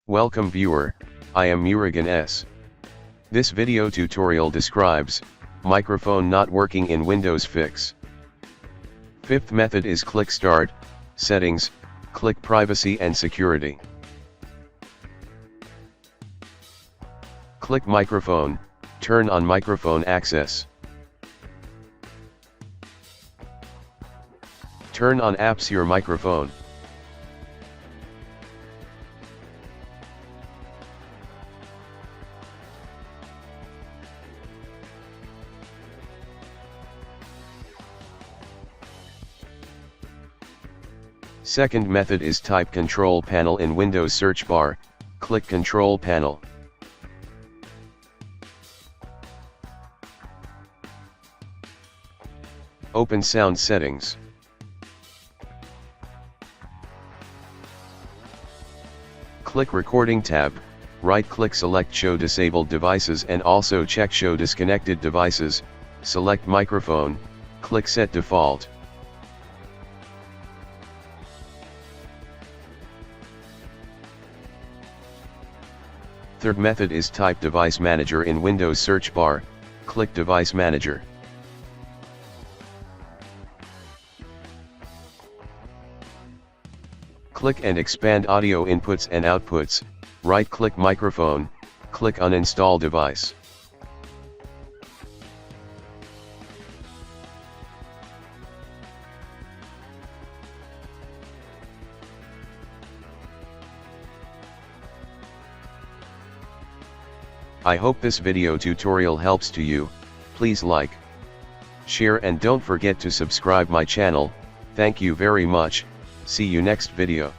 Welcome viewer, I am Murugan S. This video tutorial describes, microphone not working in Windows fix. Fifth method is click Start, Settings, click Privacy and Security. Click Microphone, turn on microphone access. Turn on apps your microphone. Second method is type Control Panel in Windows search bar, click Control Panel. Open Sound Settings. Click Recording tab, right-click select Show Disabled Devices and also check Show Disconnected Devices, select Microphone, click Set Default. Third method is type Device Manager in Windows search bar, click Device Manager. Click and expand audio inputs and outputs, right-click microphone, click Uninstall device. I hope this video tutorial helps to you. Please like, share and don't forget to subscribe my channel. Thank you very much. See you next video.